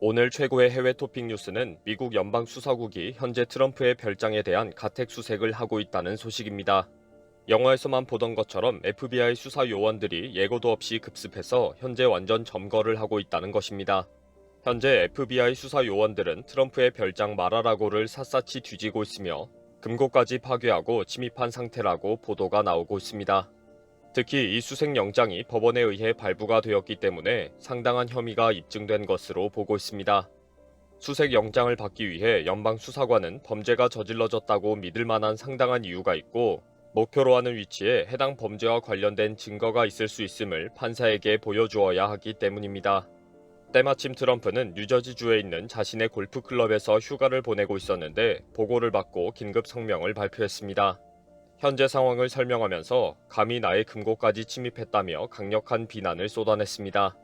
오늘 최고의 해외 토픽 뉴스는 미국 연방수사국이 현재 트럼프의 별장에 대한 가택 수색을 하고 있다는 소식입니다. 영화에서만 보던 것처럼 FBI 수사 요원들이 예고도 없이 급습해서 현재 완전 점거를 하고 있다는 것입니다. 현재 FBI 수사 요원들은 트럼프의 별장 마라라고를 샅샅이 뒤지고 있으며 금고까지 파괴하고 침입한 상태라고 보도가 나오고 있습니다. 특히 이 수색 영장이 법원에 의해 발부가 되었기 때문에 상당한 혐의가 입증된 것으로 보고 있습니다. 수색 영장을 받기 위해 연방수사관은 범죄가 저질러졌다고 믿을 만한 상당한 이유가 있고 목표로 하는 위치에 해당 범죄와 관련된 증거가 있을 수 있음을 판사에게 보여주어야 하기 때문입니다. 때마침 트럼프는 뉴저지주에 있는 자신의 골프클럽에서 휴가를 보내고 있었는데 보고를 받고 긴급 성명을 발표했습니다. 현재 상황을 설명하면서 감히 나의 금고까지 침입했다며 강력한 비난을 쏟아냈습니다.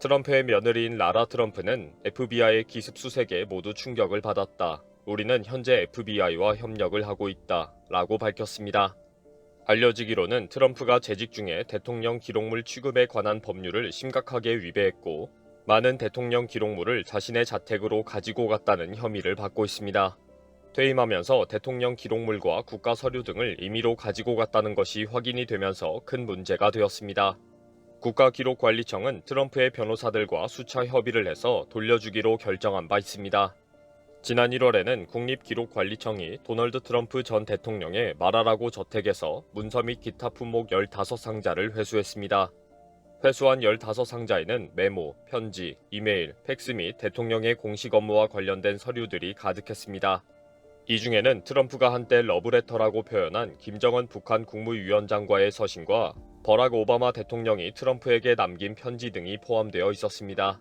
트럼프의 며느리인 라라 트럼프는 FBI의 기습 수색에 모두 충격을 받았다. 우리는 현재 FBI와 협력을 하고 있다. 라고 밝혔습니다. 알려지기로는 트럼프가 재직 중에 대통령 기록물 취급에 관한 법률을 심각하게 위배했고 많은 대통령 기록물을 자신의 자택으로 가지고 갔다는 혐의를 받고 있습니다. 퇴임하면서 대통령 기록물과 국가 서류 등을 임의로 가지고 갔다는 것이 확인이 되면서 큰 문제가 되었습니다. 국가기록관리청은 트럼프의 변호사들과 수차 협의를 해서 돌려주기로 결정한 바 있습니다. 지난 1월에는 국립기록관리청이 도널드 트럼프 전 대통령의 마라라고 저택에서 문서 및 기타 품목 15상자를 회수했습니다. 회수한 15상자에는 메모, 편지, 이메일, 팩스 및 대통령의 공식 업무와 관련된 서류들이 가득했습니다. 이 중에는 트럼프가 한때 러브레터라고 표현한 김정은 북한 국무위원장과의 서신과 버락 오바마 대통령이 트럼프에게 남긴 편지 등이 포함되어 있었습니다.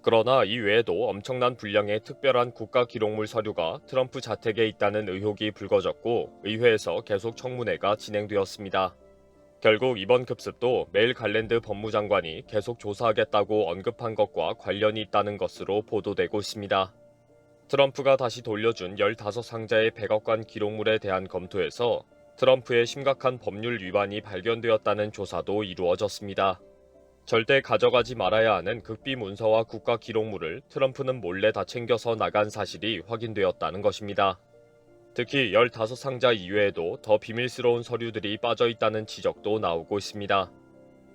그러나 이 외에도 엄청난 분량의 특별한 국가 기록물 서류가 트럼프 자택에 있다는 의혹이 불거졌고 의회에서 계속 청문회가 진행되었습니다. 결국 이번 급습도 메일 갈랜드 법무장관이 계속 조사하겠다고 언급한 것과 관련이 있다는 것으로 보도되고 있습니다. 트럼프가 다시 돌려준 15상자의 백악관 기록물에 대한 검토에서 트럼프의 심각한 법률 위반이 발견되었다는 조사도 이루어졌습니다. 절대 가져가지 말아야 하는 극비 문서와 국가 기록물을 트럼프는 몰래 다 챙겨서 나간 사실이 확인되었다는 것입니다. 특히 15상자 이외에도 더 비밀스러운 서류들이 빠져 있다는 지적도 나오고 있습니다.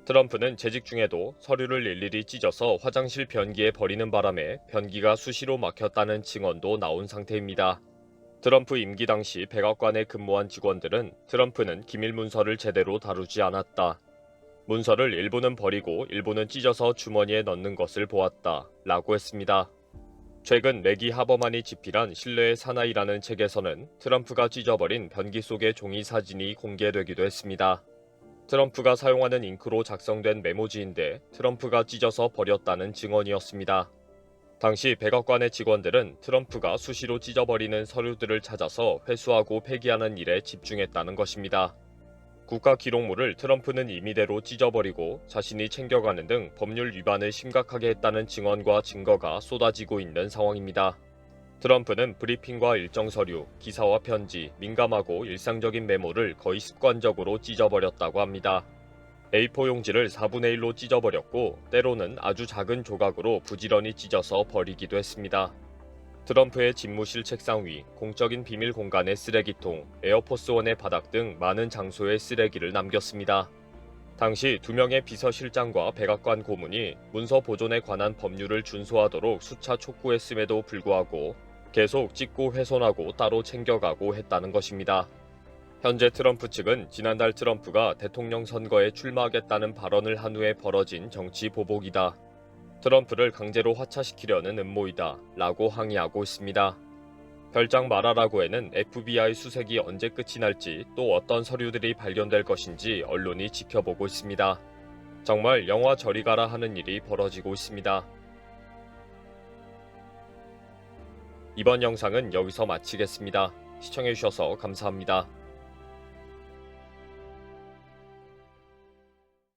트럼프는 재직 중에도 서류를 일일이 찢어서 화장실 변기에 버리는 바람에 변기가 수시로 막혔다는 증언도 나온 상태입니다. 트럼프 임기 당시 백악관에 근무한 직원들은 트럼프는 기밀 문서를 제대로 다루지 않았다. 문서를 일부는 버리고 일부는 찢어서 주머니에 넣는 것을 보았다. 라고 했습니다. 최근 매기 하버만이 집필한 신뢰의 사나이라는 책에서는 트럼프가 찢어버린 변기 속의 종이 사진이 공개되기도 했습니다. 트럼프가 사용하는 잉크로 작성된 메모지인데 트럼프가 찢어서 버렸다는 증언이었습니다. 당시 백악관의 직원들은 트럼프가 수시로 찢어버리는 서류들을 찾아서 회수하고 폐기하는 일에 집중했다는 것입니다. 국가 기록물을 트럼프는 임의대로 찢어버리고 자신이 챙겨가는 등 법률 위반을 심각하게 했다는 증언과 증거가 쏟아지고 있는 상황입니다. 트럼프는 브리핑과 일정 서류, 기사와 편지, 민감하고 일상적인 메모를 거의 습관적으로 찢어버렸다고 합니다. A4 용지를 4분의 1로 찢어버렸고 때로는 아주 작은 조각으로 부지런히 찢어서 버리기도 했습니다. 트럼프의 집무실 책상 위, 공적인 비밀 공간의 쓰레기통, 에어포스원의 바닥 등 많은 장소에 쓰레기를 남겼습니다. 당시 2명의 비서실장과 백악관 고문이 문서 보존에 관한 법률을 준수하도록 수차 촉구했음에도 불구하고 계속 찢고 훼손하고 따로 챙겨가고 했다는 것입니다. 현재 트럼프 측은 지난달 트럼프가 대통령 선거에 출마하겠다는 발언을 한 후에 벌어진 정치 보복이다. 트럼프를 강제로 하차시키려는 음모이다. 라고 항의하고 있습니다. 별장 마라라고에는 FBI 수색이 언제 끝이 날지 또 어떤 서류들이 발견될 것인지 언론이 지켜보고 있습니다. 정말 영화 저리 가라 하는 일이 벌어지고 있습니다. 이번 영상은 여기서 마치겠습니다. 시청해주셔서 감사합니다.